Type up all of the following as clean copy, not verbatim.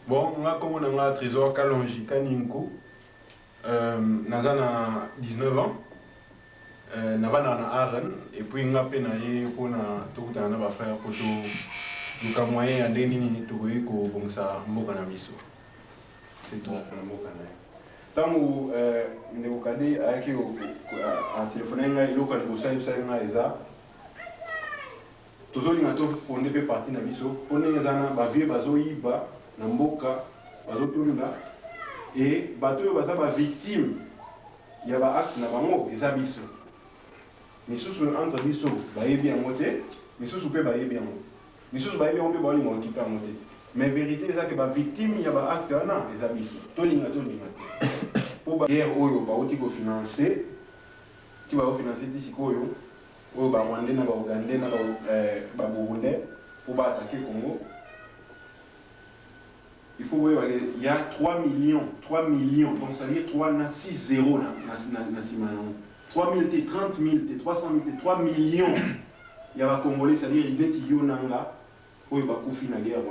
Bon, on a comme on a un trésor Kalonji, Kaninko, Nazana 19 ans, Navana na Aren, et puis on a penaillé pour tout un frère pour tout. Donc, à moyen, à des nini, tout le monde, bon, ça, Mokanabiso. C'est tout, Mokanabiso. Tant que nous avons dit à téléphoner, il faut que nous soyons là. Toujours, nous avons fondé des parties de Nabiso. On est dans vie, Bazoïba, Namboka, Bazotuluna. Et Bato, Bazaba victime. Il y a un acte, il y a un Abiso. Mais sous entre Biso, Baye bien monté, mais sous Baye bien monté. Mais sous Baye bien monté, Baye bien monté. Mais vérité, c'est que la victime, il y a un acte, les Abiso. Tolinga. Pour la guerre, il va financer, qui va financer d'ici Koyo, il va Rwandais, il va Ougandais, il va Burundais, pour attaquer le Congo. Il faut voir, il y a 3 millions, donc ça veut dire 3 6 0 3 000, 30 000, 300 000, 3 millions. Il y a un Congolais, c'est-à-dire il y a des Yonanga, il va couper la guerre.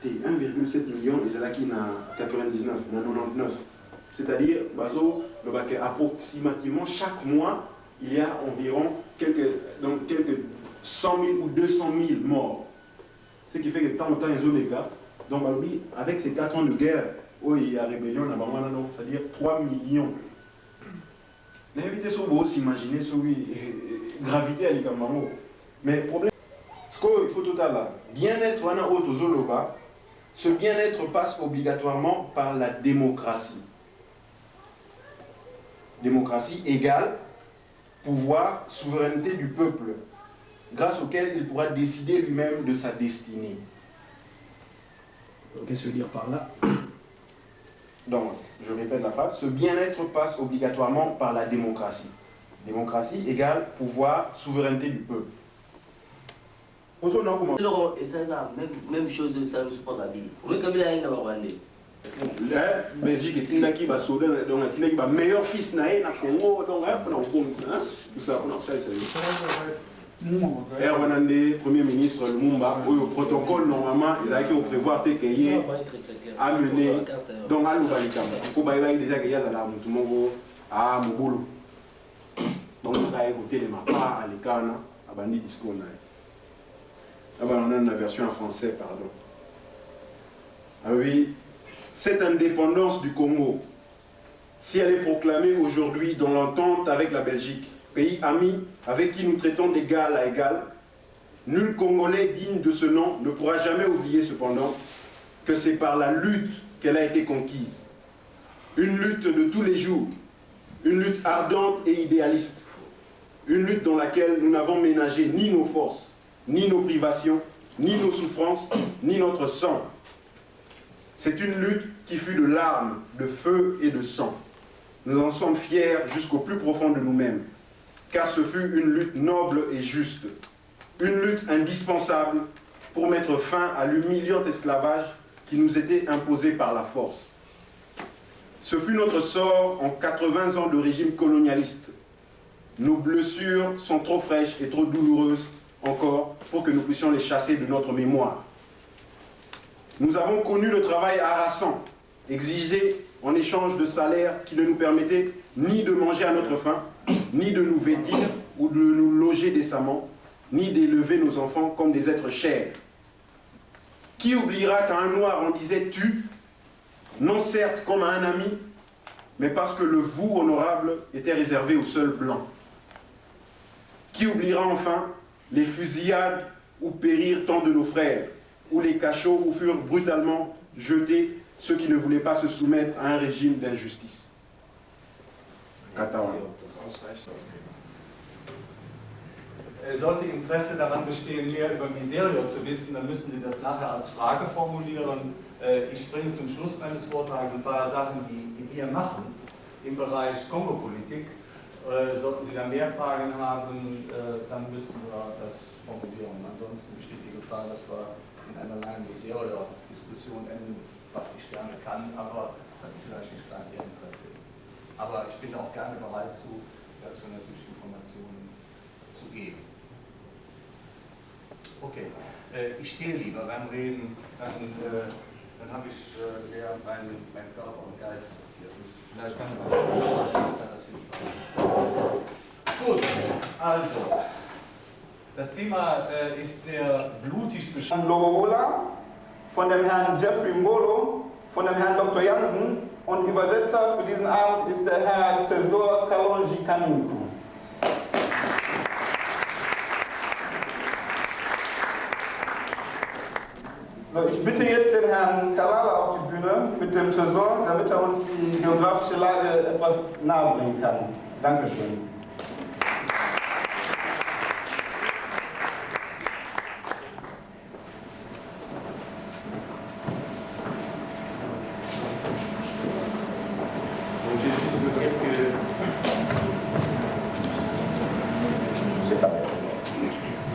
1,7 million et c'est là qui n'a 99, 99. C'est-à-dire, approximativement chaque mois, il y a environ quelques 100 000 ou 200 000 morts. Ce qui fait que de temps en temps, les Oméga, donc avec ces 4 ans de guerre, où il y a rébellion, c'est-à-dire 3 millions. L'invité sur vous s'imaginer sur gravité à l'Ikamamo. Mais le problème, ce qu'il faut tout à l'heure, bien-être, on a autre Zoloba. Ce bien-être passe obligatoirement par la démocratie. Démocratie égale pouvoir, souveraineté du peuple, grâce auquel il pourra décider lui-même de sa destinée. Qu'est-ce que veut dire par là? Donc, je répète la phrase, ce bien-être passe obligatoirement par la démocratie. Démocratie égale pouvoir, souveraineté du peuple. Et ça, même chose, ça ne se passe pas la vie. On est comme il y a une Rwandais. La Belgique est une qui va sauver, donc il y a meilleur fils naé na Congo, donc on a tout ça, on a ça. Rwandais, Premier ministre Lumumba, au protocole normalement, il a été prévoir qu'il y ait amené donc à l'Oubalikam. Pour bailler déjà qu'il y a là, tout le monde à Mobolo. Donc on a écouté les mapas à l'Ikana, à Bandi discours. On a une version en français, pardon. Ah oui, cette indépendance du Congo, si elle est proclamée aujourd'hui dans l'entente avec la Belgique, pays ami avec qui nous traitons d'égal à égal, nul Congolais digne de ce nom ne pourra jamais oublier cependant que c'est par la lutte qu'elle a été conquise. Une lutte de tous les jours, une lutte ardente et idéaliste, une lutte dans laquelle nous n'avons ménagé ni nos forces, ni nos privations, ni nos souffrances, ni notre sang. C'est une lutte qui fut de larmes, de feu et de sang. Nous en sommes fiers jusqu'au plus profond de nous-mêmes, car ce fut une lutte noble et juste, une lutte indispensable pour mettre fin à l'humiliant esclavage qui nous était imposé par la force. Ce fut notre sort en 80 ans de régime colonialiste. Nos blessures sont trop fraîches et trop douloureuses encore pour que nous puissions les chasser de notre mémoire. Nous avons connu le travail harassant, exigé en échange de salaires qui ne nous permettaient ni de manger à notre faim, ni de nous vêtir ou de nous loger décemment, ni d'élever nos enfants comme des êtres chers. Qui oubliera qu'à un noir on disait « tu », non certes comme à un ami, mais parce que le « vous » honorable était réservé aux seuls blancs. Qui oubliera enfin les fusillades où périrent tant de nos frères, ou les cachots où furent brutalement jetés ceux qui ne voulaient pas se soumettre à un régime d'injustice. Sollte Interesse daran bestehen, mehr über Miserio zu wissen, dann müssen Sie das nachher als Frage formulieren. Ich springe zum Schluss meines Vortrags ein paar Sachen, die wir machen im Bereich Kongo-Politik. Sollten Sie da mehr Fragen haben, dann müssen wir das formulieren. Ansonsten besteht die Gefahr, dass wir in einer langen Miserio-Diskussion enden, was ich gerne kann, aber vielleicht nicht gerade Ihr Interesse ist. Aber ich bin auch gerne bereit, dazu natürlich Informationen zu geben. Okay. Ich stehe lieber beim Reden, dann habe ich eher meinen Körper und Geist sortiert. Vielleicht kann ich das gut, also, das Thema ist sehr blutig beschrieben. Logola, von dem Herrn Jeffrey Ngolo, von dem Herrn Dr. Jansen und Übersetzer für diesen Abend ist der Herr Tresor Kalonji Kanunku. So, ich bitte jetzt den Herrn Kalala auf die Bühne mit dem Tresor, damit er uns die geografische Lage etwas nahe bringen kann. Dankeschön.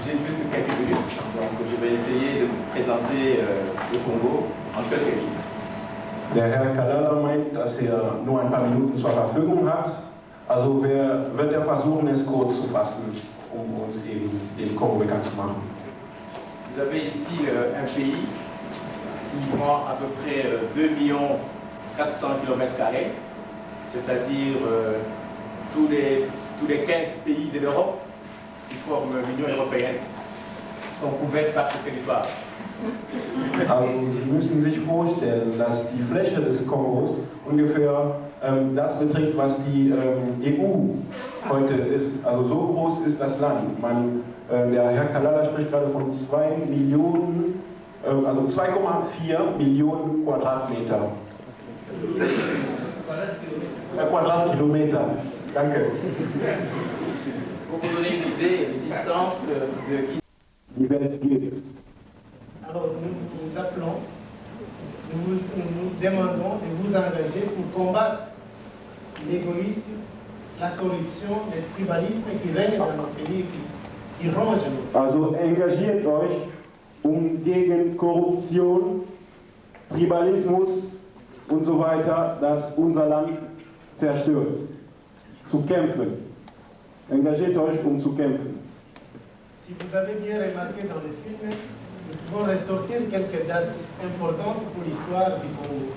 J'ai juste quelques minutes, donc je vais essayer de vous présenter le Kongo en quelques minutes. Der Herr Kalala meint, dass er nur ein paar Minuten zur Verfügung hat. Also wird er versuchen, es kurz zu fassen, um uns eben den Kongo bekannt zu machen. Vous avez ici un pays qui prend à peu près 2 400 km², c'est-à-dire tous les 15 pays de l'Europe qui forment l'Union européenne sont couverts par ce territoire. Also Sie müssen sich vorstellen, dass die Fläche des Kongos ungefähr das beträgt, was die EU heute ist. Also so groß ist das Land. Der Herr Kalala spricht gerade von 2 Millionen, also 2,4 Millionen Quadratmeter. Quadratkilometer. Danke. Pour vous donner une idée des distances de qui Die Welt gibt. Alors nous vous appelons, nous demandons de vous engager pour combattre l'égoïsme, la corruption, le tribalisme qui règne dans nos pays, qui ronge nos pays. Also engagiert euch, gegen Korruption, Tribalismus und so weiter, das unser Land zerstört, zu kämpfen. Engagiert euch, zu kämpfen. Si vous avez bien remarqué dans le film, nous pouvons ressortir quelques dates importantes pour l'histoire du Congo.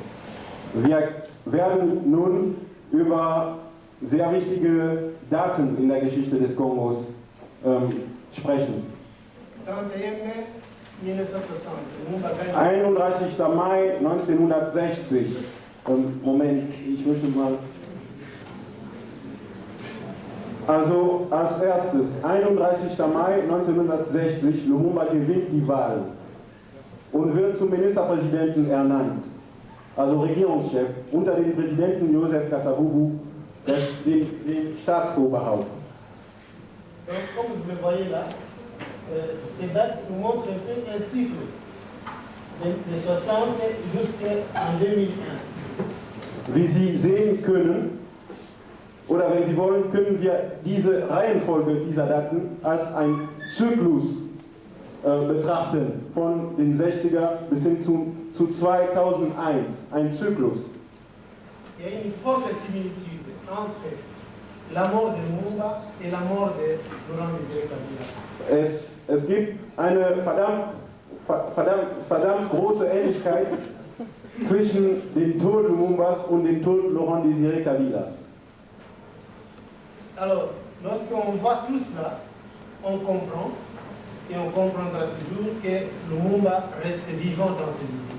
Wir werden nun über sehr wichtige Daten in der Geschichte des Kongos sprechen. 31 mai 1960, Lumumba gagne. 31. Mai 1960. Moment, ich möchte mal. Also als erstes, 31. Mai 1960, Lumumba gewinnt die Wahl und wird zum Ministerpräsidenten ernannt, also Regierungschef, unter dem Präsidenten Joseph Kasavubu, dem Staatsoberhaupt. Donc, comme vous le voyez là, ces dates nous montrent un peu un cycle de 60 jusqu'en 2001. Wie Sie sehen können, oder wenn Sie wollen, können wir diese Reihenfolge dieser Daten als ein Zyklus betrachten, von den 60er bis hin zu 2001, ein Zyklus. Il y a une forte similitude entre la mort de Lumumba et la mort de Laurent Désiré Kabila. Es gibt eine verdammt große Ähnlichkeit zwischen dem Tod Lumumbas und dem Tod Laurent Désiré Kabilas. Alors, lorsqu'on voit tout cela, on comprend, et on comprendra toujours que Lumumba reste vivant dans ses idées.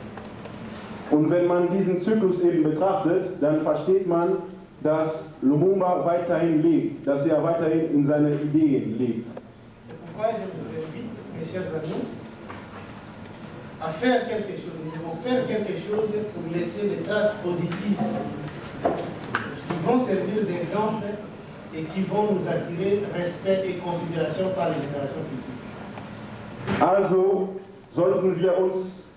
Und wenn man diesen Zyklus eben betrachtet, dann versteht man, dass Lumumba weiterhin lebt, dass er weiterhin in seinen Ideen lebt. C'est pourquoi je vous invite, mes chers amis, à faire quelque chose. Nous devons faire quelque chose pour laisser des traces positives qui vont servir d'exemple et qui vont nous attirer respect et considération par les générations futures. Also sollten wir uns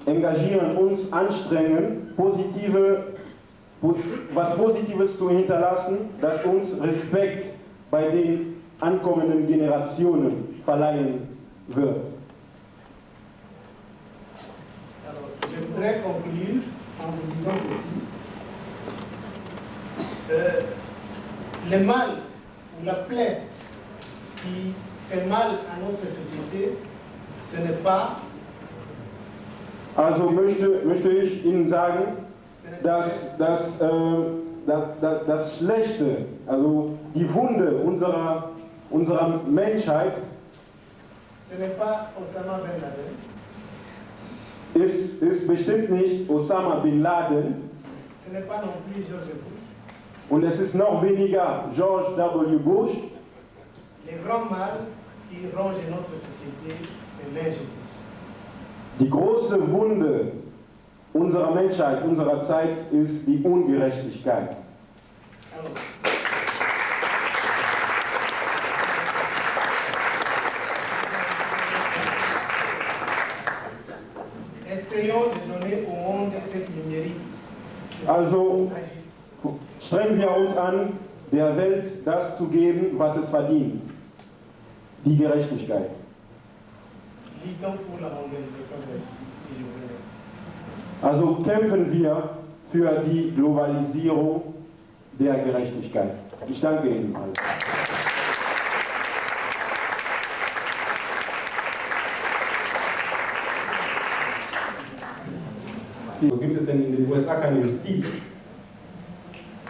engagieren, uns anstrengen, was Positives zu hinterlassen, das uns Respekt bei den ankommenden Generationen verleihen wird. Alors, je voudrais conclure en vous disant ceci. Le mal ou la plaie qui fait mal à notre société, ce n'est pas. Also möchte ich Ihnen sagen, dass das Schlechte, also die Wunde unserer Menschheit, Ce n'est pas Osama Ben Laden. ist bestimmt nicht Osama Bin Laden Ce n'est pas non plus George Bush. und es ist noch weniger George W. Bush. Le grand mal qui ronge notre société, c'est l'injustice. Die große Wunde unserer Menschheit, unserer Zeit ist die Ungerechtigkeit. Alors, essayons de donner au monde ce qu'il mérite. Also strengen wir uns an, der Welt das zu geben, was es verdient. Die Gerechtigkeit. Luttons pour la mondialisation de la justice et je vous remercie. Also kämpfen wir für die Globalisierung der Gerechtigkeit. Ich danke Ihnen allen. Gibt es denn in den USA keine Justiz?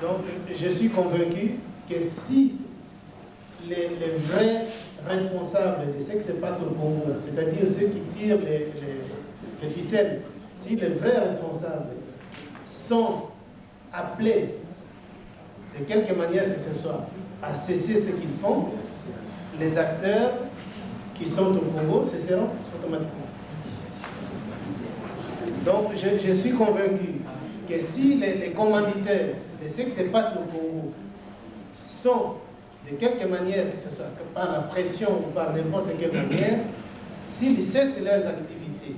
Donc, je suis convaincu que si les vrais responsables de ce qui se passe au Congo, c'est-à-dire ceux qui tirent les ficelles, si les vrais responsables sont appelés de quelque manière que ce soit à cesser ce qu'ils font, les acteurs qui sont au Congo cesseront automatiquement. Donc je suis convaincu que si les commanditaires de ce qui se passe au Congo sont de quelque manière que ce soit, par la pression ou par n'importe quelle manière, s'ils cessent leurs activités,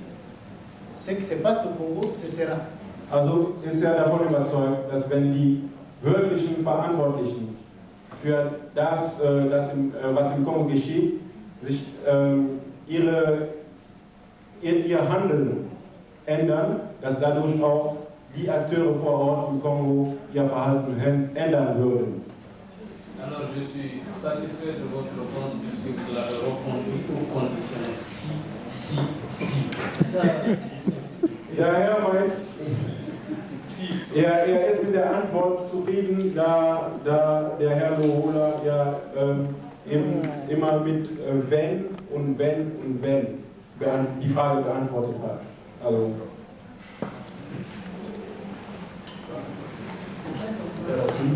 ce qui se passe au Congo cessera. Also ist er davon überzeugt, dass wenn die wirklichen Verantwortlichen für das, was im Kongo geschieht, sich ihr Handeln ändern, dass dadurch auch die Akteure vor Ort im Kongo ihr Verhalten ändern würden. Alors je suis satisfait de votre réponse puisque vous l'avez reconduit au conditionnel si. Ja, Herr meint, er ist mit der Antwort zufrieden, da der Herr Lohola ja immer mit wenn und wenn und wenn die Frage beantwortet hat. Also,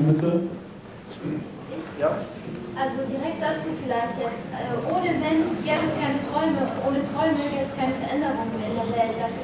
bitte. Ja? Also direkt dazu vielleicht jetzt. Ohne Wenn gäbe es keine Träume, ohne Träume gäbe es keine Veränderungen in der Welt. Dafür